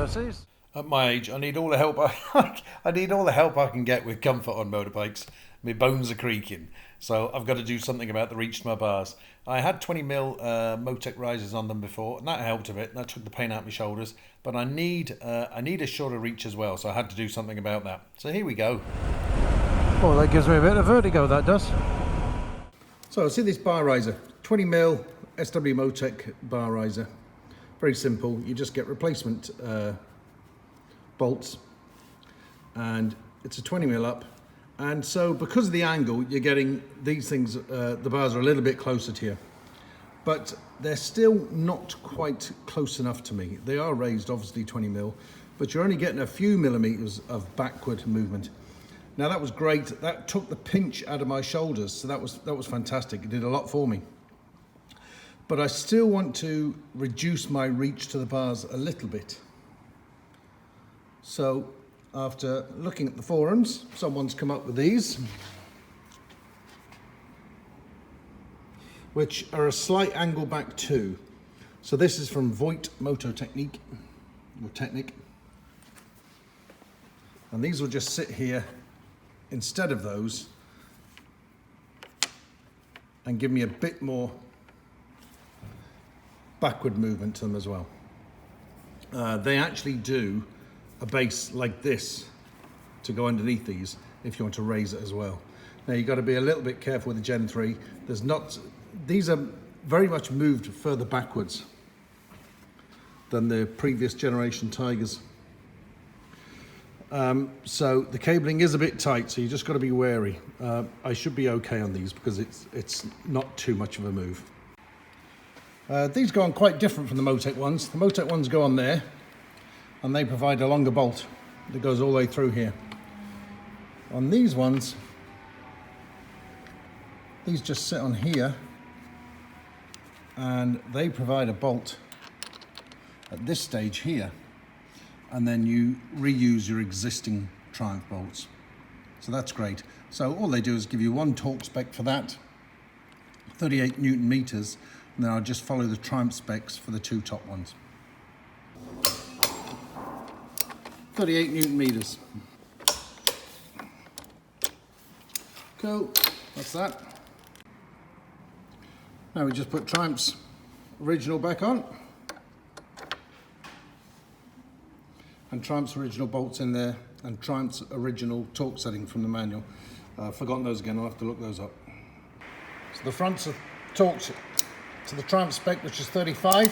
Pussies. At my age, I need all the help I need all the help I can get with comfort on motorbikes. My bones are creaking, so I've got to do something about the reach to my bars. I had 20mm Motech risers on them before, and that helped a bit. That took the pain out of my shoulders. But I need a shorter reach as well, so I had to do something about that. So here we go. Oh, that gives me a bit of vertigo, that does. So see this bar riser, 20mm SW-Motech bar riser. Very simple. You just get replacement bolts, and it's a 20mm up. And so because of the angle, you're getting these things, the bars are a little bit closer to you, but they're still not quite close enough to me. They are raised, obviously 20mm, but you're only getting a few millimeters of backward movement. Now that was great. That took the pinch out of my shoulders, so that was fantastic. It did a lot for me. But I still want to reduce my reach to the bars a little bit. So after looking at the forums, someone's come up with these, which are a slight angle back too. So this is from VOIGT Moto Technique, or Technic. And these will just sit here instead of those and give me a bit more backward movement to them as well. They actually do a base like this to go underneath these if you want to raise it as well. Now you've got to be a little bit careful with the Gen 3. These are very much moved further backwards than the previous generation Tigers. So the cabling is a bit tight, so you just got to be wary. I should be okay on these because it's not too much of a move. These go on quite different from the Motech ones. The Motech ones go on there, and they provide a longer bolt that goes all the way through here. On these ones, these just sit on here, and they provide a bolt at this stage here, and then you reuse your existing Triumph bolts. So that's great. So all they do is give you one torque spec for that, 38 Newton meters, and then I'll just follow the Triumph specs for the two top ones. 38 Newton meters. Cool, that's that. Now we just put Triumph's original back on. And Triumph's original bolts in there, and Triumph's original torque setting from the manual. I've forgotten those again, I'll have to look those up. So the fronts are torqued to the Triumph spec, which is 35,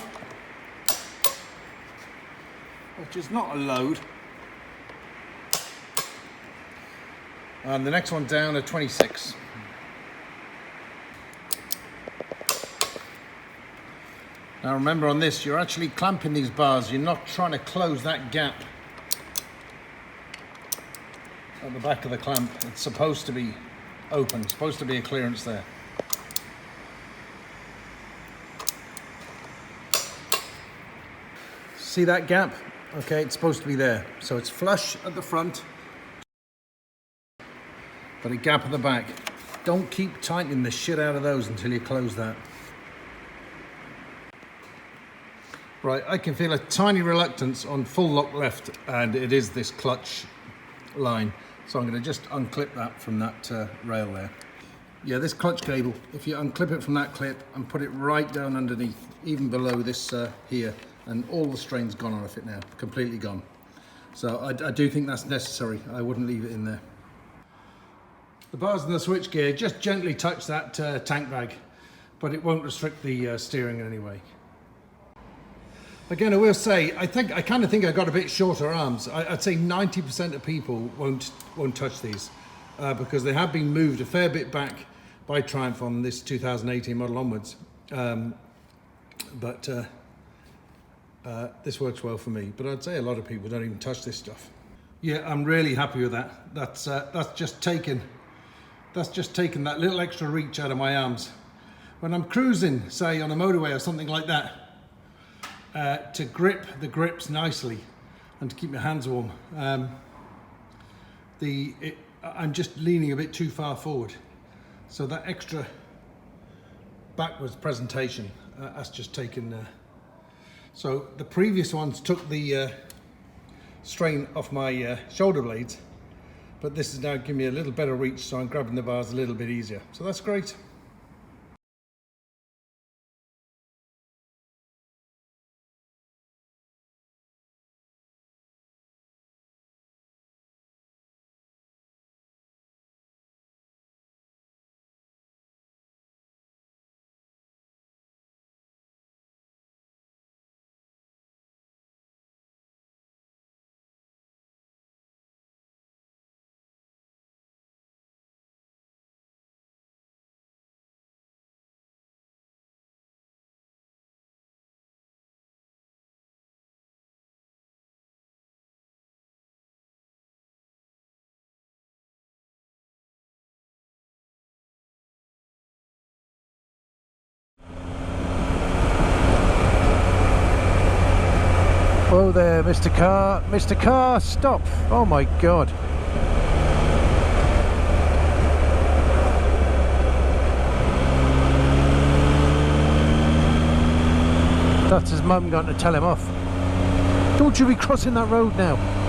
which is not a load. And the next one down are 26. Now remember on this, you're actually clamping these bars, you're not trying to close that gap at the back of the clamp. It's supposed to be open, it's supposed to be a clearance there. See that gap? Okay, it's supposed to be there. So it's flush at the front, but a gap at the back. Don't keep tightening the shit out of those until you close that. Right, I can feel a tiny reluctance on full lock left, and it is this clutch line. So I'm going to just unclip that from that rail there. Yeah, this clutch cable, if you unclip it from that clip and put it right down underneath, even below this here, and all the strain's gone off it now, completely gone. So I do think that's necessary. I wouldn't leave it in there. The bars in the switchgear just gently touch that tank bag, but it won't restrict the steering in any way. Again, I will say, I kind of think I got a bit shorter arms. I'd say 90% of people won't touch these because they have been moved a fair bit back by Triumph on this 2018 model onwards. This works well for me, but I'd say a lot of people don't even touch this stuff. Yeah, I'm really happy with that. That's just taken that little extra reach out of my arms. When I'm cruising, say on a motorway or something like that, to grip the grips nicely and to keep my hands warm, I'm just leaning a bit too far forward. So that extra backwards presentation, that's just taken. So the previous ones took the strain off my shoulder blades, but this is now giving me a little better reach, so I'm grabbing the bars a little bit easier. So that's great. Whoa there, Mr. Car. Mr. Car, stop. Oh my God. That's his mum going to tell him off. Don't you be crossing that road now.